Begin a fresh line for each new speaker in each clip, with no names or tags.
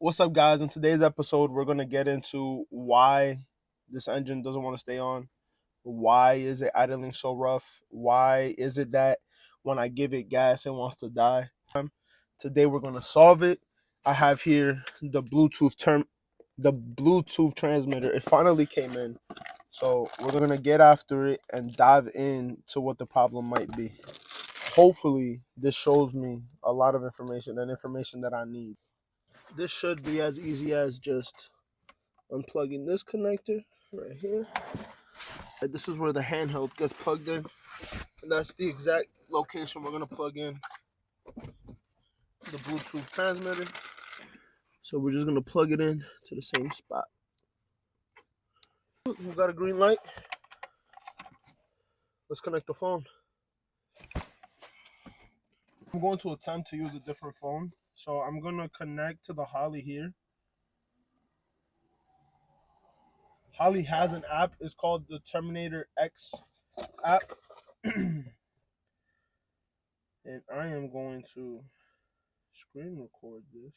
What's up, guys? In today's episode, we're going to get into why this engine doesn't want to stay on. Why is it idling so rough? Why is it that when I give it gas, it wants to die? Today, we're going to solve it. I have here the Bluetooth transmitter. It finally came in. So we're going to get after it and dive into what the problem might be. Hopefully, this shows me a lot of information and information that I need. This should be as easy as just unplugging this connector right here. This is where the handheld gets plugged in, and that's the exact location we're going to plug in the Bluetooth transmitter. So we're just going to plug it in to the same spot. We got a green light. Let's connect the phone. I'm going to attempt to use a different phone, so I'm going to connect to the Holley here. Holley has an app. It's called the Terminator X app. And I am going to screen record this.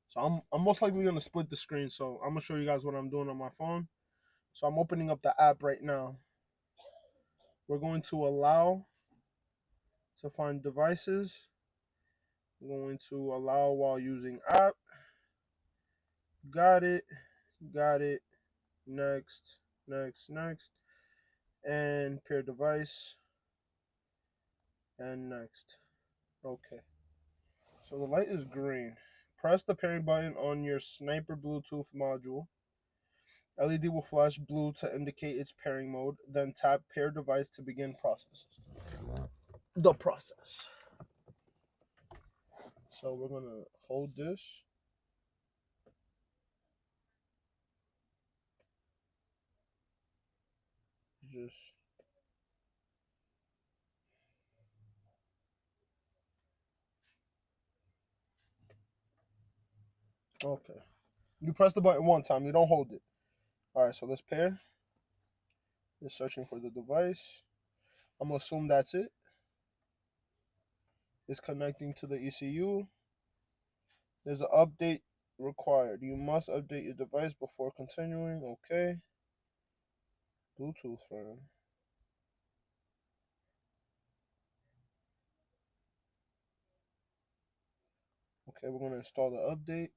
So I'm most likely going to split the screen. So I'm going to show you guys what I'm doing on my phone. So I'm opening up the app right now. We're going to allow to find devices. We're going to allow while using app. Got it. Got it. Next. Next. Next. And pair device. And next. Okay. So the light is green. Press the pairing button on your Sniper Bluetooth module. LED will flash blue to indicate its pairing mode. Then tap pair device to begin the process. So we're going to hold this. Okay. You press the button one time. You don't hold it. All right, so let's pair. It's searching for the device. I'm going to assume that's it. It's connecting to the ECU. There's an update required. You must update your device before continuing. Okay. Bluetooth friend. Okay, we're going to install the update.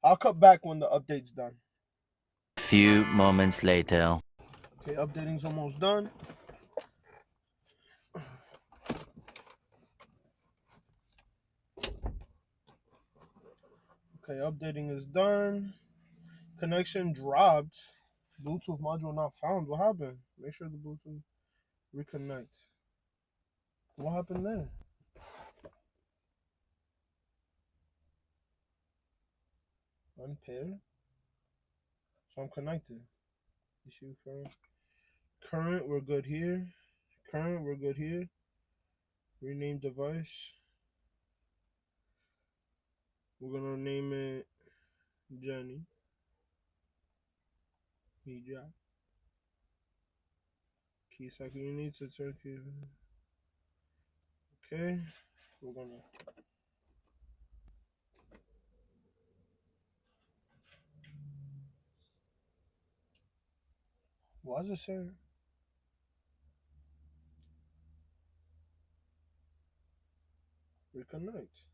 I'll cut back when the update's done.
Few moments later.
Okay, updating's almost done. Okay, updating is done. Connection dropped. Bluetooth module not found. What happened? Make sure the Bluetooth reconnect. What happened there? Unpair. So I'm connected. Issue first. Current, we're good here. Current, we're good here. Rename device. We're gonna name it Jenny. Media. Key second, you need to turn key. Okay. We're gonna. Why is it saying? Reconnect.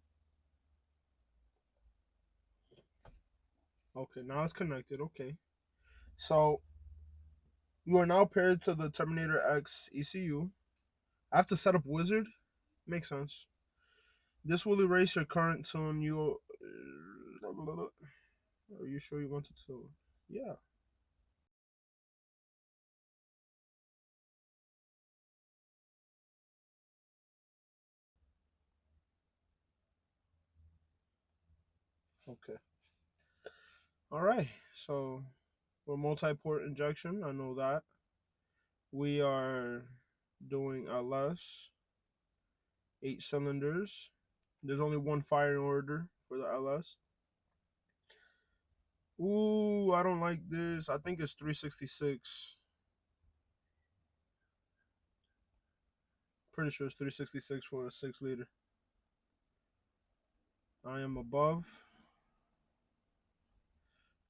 Okay, now it's connected. Okay. So you are now paired to the Terminator X ECU. I have to set up Wizard. Makes sense. This will erase your current tune. Are you sure you wanted to? Yeah. Okay. All right. So we're multi-port injection. I know that. We are doing LS, 8 cylinders. There's only one firing order for the LS. Ooh, I don't like this. I think it's 366. Pretty sure it's 366 for a 6 liter. I am above.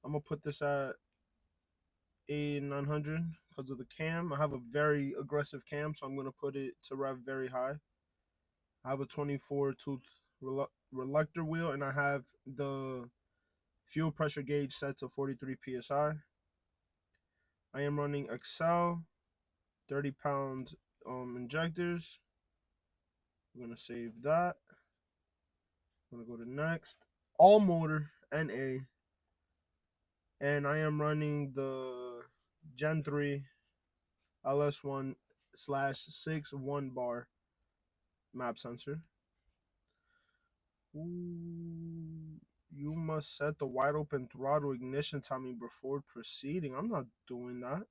I'm gonna put this at A900 because of the cam. I have a very aggressive cam, so I'm gonna put it to rev very high. I have a 24 tooth reluctor wheel, and I have the fuel pressure gauge set to 43 psi. I am running Excel 30-pound injectors. I'm gonna save that. I'm gonna go to next. All motor NA, and I am running the Gen 3 LS-1/6 1 bar map sensor. Ooh, you must set the wide open throttle ignition timing before proceeding. I'm not doing that.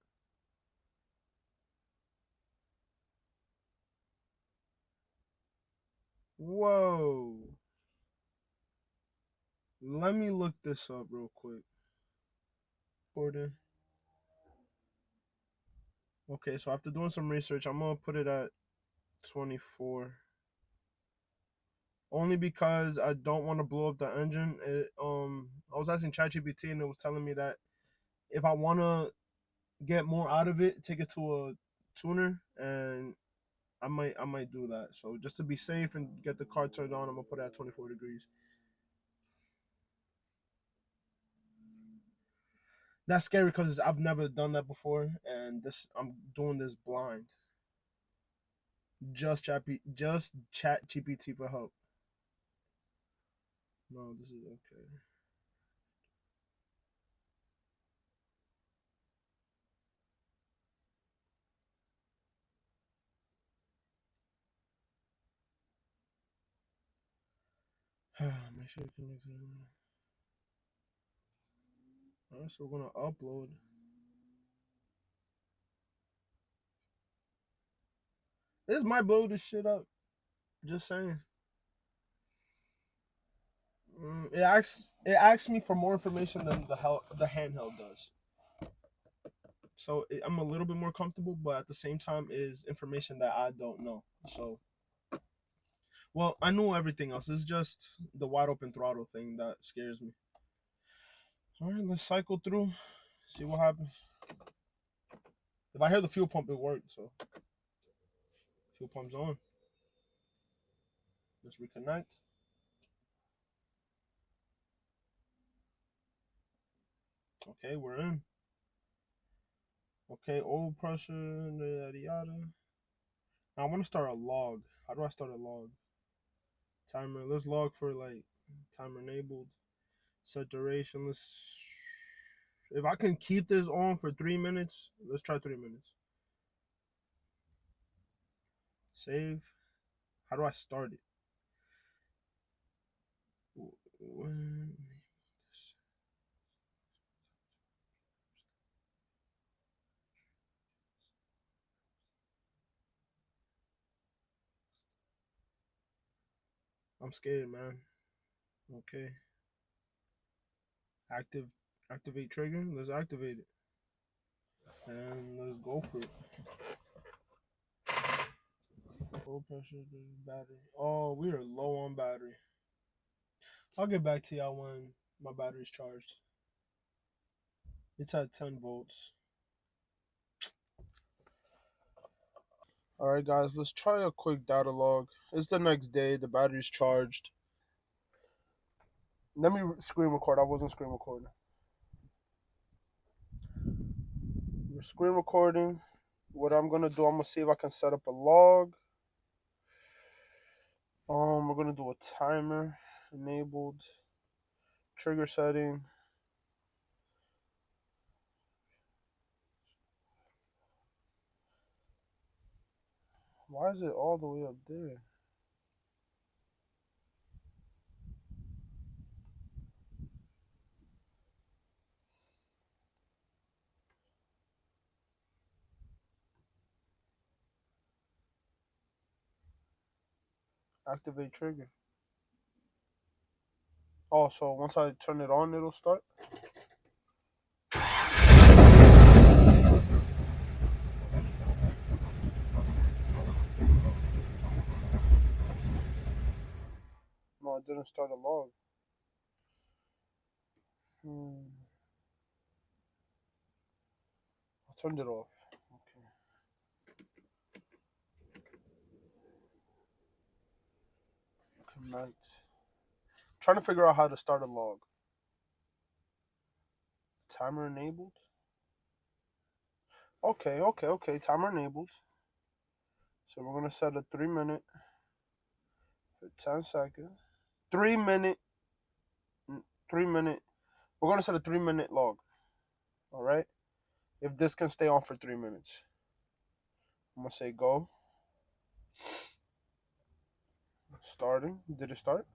Whoa. Let me look this up real quick. Gordon. Okay, so after doing some research, I'm gonna put it at 24. Only because I don't want to blow up the engine. I was asking ChatGPT and it was telling me that if I want to get more out of it, take it to a tuner, and I might do that. So just to be safe and get the car turned on, I'm gonna put it at 24 degrees. That's scary because I've never done that before, and this I'm doing this blind. Just chat GPT for help. No, this is okay. Make sure you connect. Alright, so we're gonna upload. This might blow this shit up. Just saying. It asks me for more information than the handheld does. So I'm a little bit more comfortable, but at the same time is information that I don't know. So, well, I know everything else. It's just the wide open throttle thing that scares me. All right, let's cycle through, see what happens. If I hear the fuel pump, it worked. So, fuel pump's on. Let's reconnect. Okay, we're in. Okay, oil pressure, yada yada. Now I want to start a log. How do I start a log? Timer. Let's log for like timer enabled. Set duration. Let's. If I can keep this on for 3 minutes, let's try 3 minutes. Save. How do I start it? I'm scared, man. Okay. Activate trigger. Let's activate it. And let's go for it. Full pressure, battery. Oh, we are low on battery. I'll get back to y'all when my battery's charged. It's at 10 volts. All right, guys, let's try a quick data log. It's the next day. The battery's charged. Let me screen record. I wasn't screen recording. We're screen recording. What I'm gonna do, I'm gonna see if I can set up a log. We're gonna do a timer enabled, trigger setting. Why is it all the way up there? Activate trigger. Oh, so once I turn it on, it'll start. start a log. I turned it off. Okay. Connect. Trying to figure out how to start a log. Timer enabled. Okay. Timer enabled. So we're gonna set a 3 minute for 10 seconds. 3 minute. 3 minute. We're gonna set a 3 minute log. All right. If this can stay on for 3 minutes, I'm gonna say go. Starting. Did it start?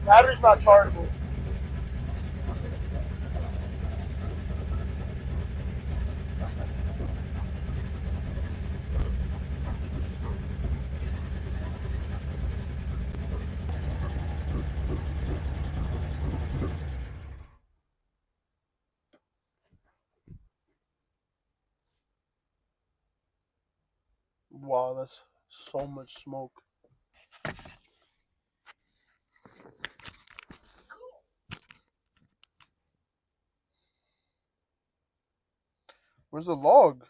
Battery's not chargeable. Wow, that's so much smoke. Where's the log?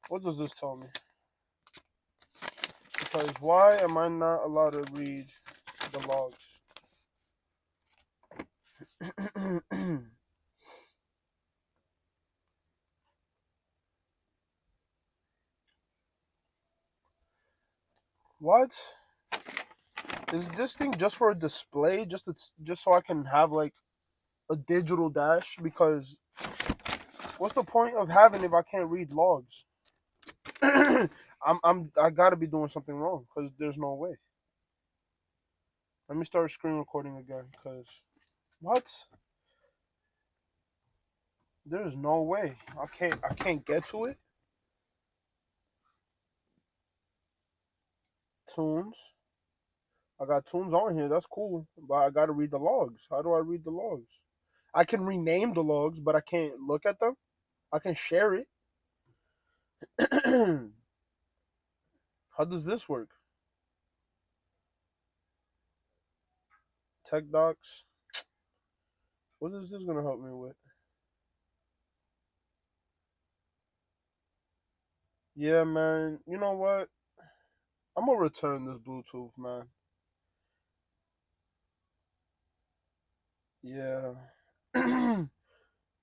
What does this tell me? Because why am I not allowed to read the logs? What? Is this thing just for a display? Just so I can have like a digital dash? Because what's the point of having if I can't read logs? I gotta be doing something wrong because there's no way. Let me start screen recording again because what? There's no way. I can't get to it. Tunes. I got tunes on here. That's cool. But I gotta read the logs. How do I read the logs? I can rename the logs, but I can't look at them. I can share it. How does this work? Tech docs. What is this gonna help me with? Yeah, man. You know what? I'm gonna return this Bluetooth, man. Yeah.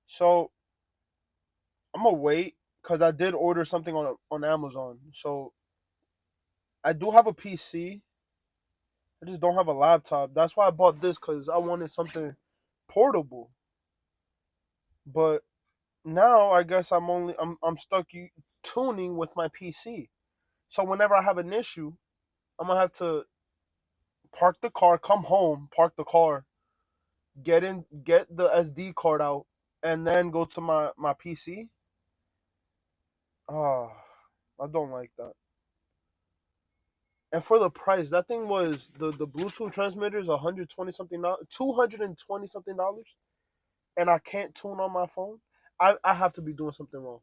So I'm gonna wait because I did order something on Amazon. So I do have a PC. I just don't have a laptop. That's why I bought this because I wanted something portable. But now I guess I'm stuck tuning with my PC. So whenever I have an issue, I'm gonna have to park the car, come home, park the car, get the SD card out, and then go to my PC. Ah, I don't like that. And for the price, that thing was the Bluetooth transmitter is 120 something dollars, $220 something dollars, and I can't tune on my phone. I have to be doing something wrong.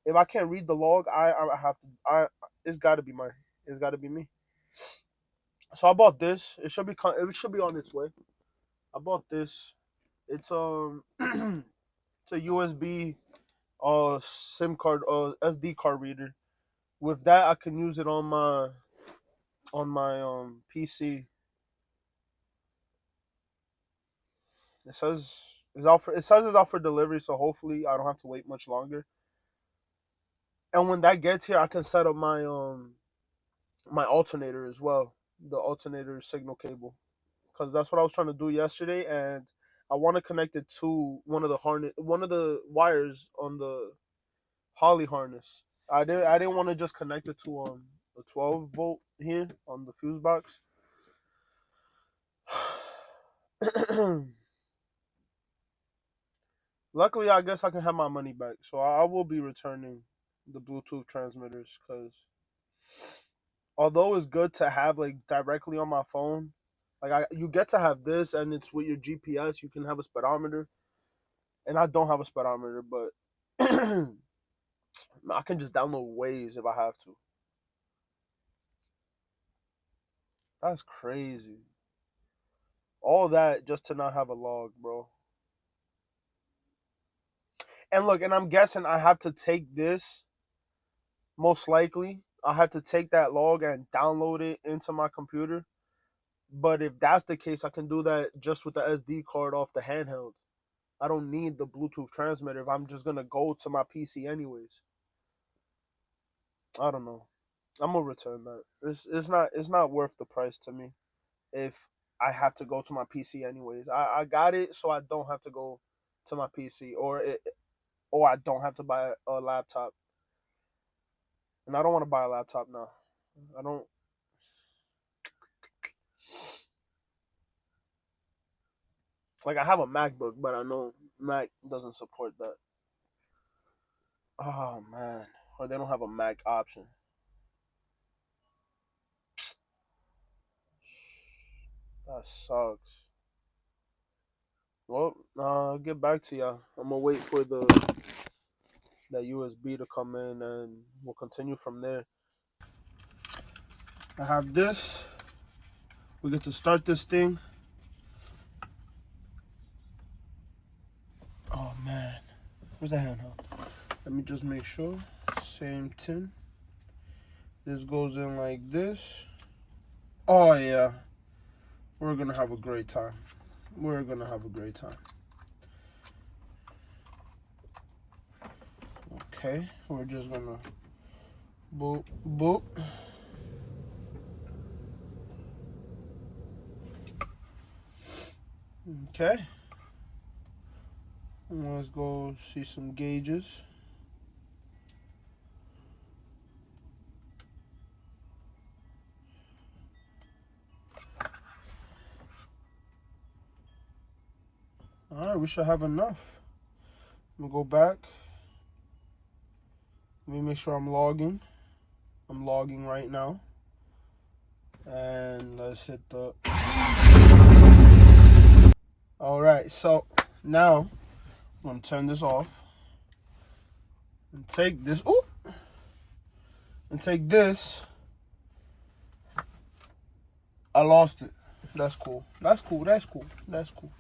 If I can't read the log, I have to. It's got to be mine. It's got to be me. So I bought this. It should be on its way. I bought this. It's it's a USB SIM card SD card reader. With that, I can use it on my PC. It says it's out for delivery, so hopefully I don't have to wait much longer. And when that gets here, I can set up my alternator as well, the alternator signal cable, because that's what I was trying to do yesterday, and I want to connect it to one of the wires on the Holley harness. I didn't want to just connect it to a 12 volt here on the fuse box. Luckily, I guess I can have my money back, so I will be returning the Bluetooth transmitters because although it's good to have like directly on my phone, like you get to have this and it's with your GPS. You can have a speedometer, and I don't have a speedometer, but I can just download Waze if I have to. That's crazy. All that just to not have a log, bro. And look, and I'm guessing I have to take this, most likely. I have to take that log and download it into my computer. But if that's the case, I can do that just with the SD card off the handheld. I don't need the Bluetooth transmitter if I'm just gonna go to my PC anyways. I don't know. I'm gonna return that. It's not worth the price to me if I have to go to my PC anyways. I got it so I don't have to go to my PC, or I don't have to buy a laptop. And I don't want to buy a laptop now. I don't. Like, I have a MacBook, but I know Mac doesn't support that. Oh man, or they don't have a Mac option. That sucks. Well, I'll get back to y'all. I'm gonna wait for that USB to come in, and we'll continue from there. I have this. We get to start this thing. Oh man, where's the handheld? Let me just make sure. Same tin. This goes in like this. Oh yeah, we're gonna have a great time. We're gonna have a great time. Okay, we're just gonna boop boop. Okay, let's go see some gauges. All right, we should have enough. I'm gonna go back. Let me make sure I'm logging. I'm logging right now. And let's hit the... All right, so now I'm gonna turn this off and take this. Ooh! And take this. I lost it. That's cool. That's cool. That's cool. That's cool.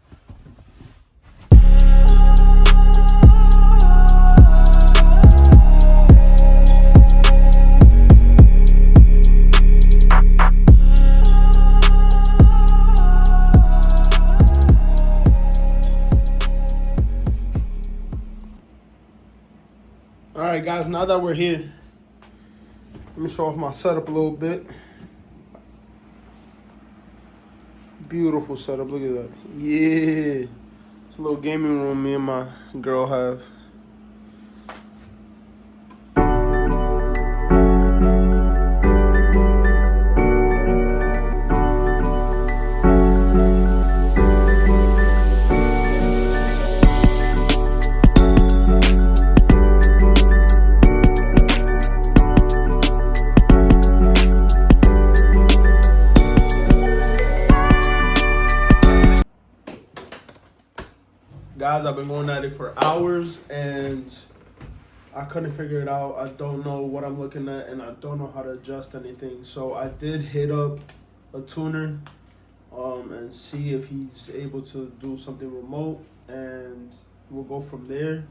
All right, guys, now that we're here, let me show off my setup a little bit. Beautiful setup, look at that. Yeah. It's a little gaming room me and my girl have. Guys, I've been going at it for hours and I couldn't figure it out. I don't know what I'm looking at and I don't know how to adjust anything. So I did hit up a tuner and see if he's able to do something remote, and we'll go from there.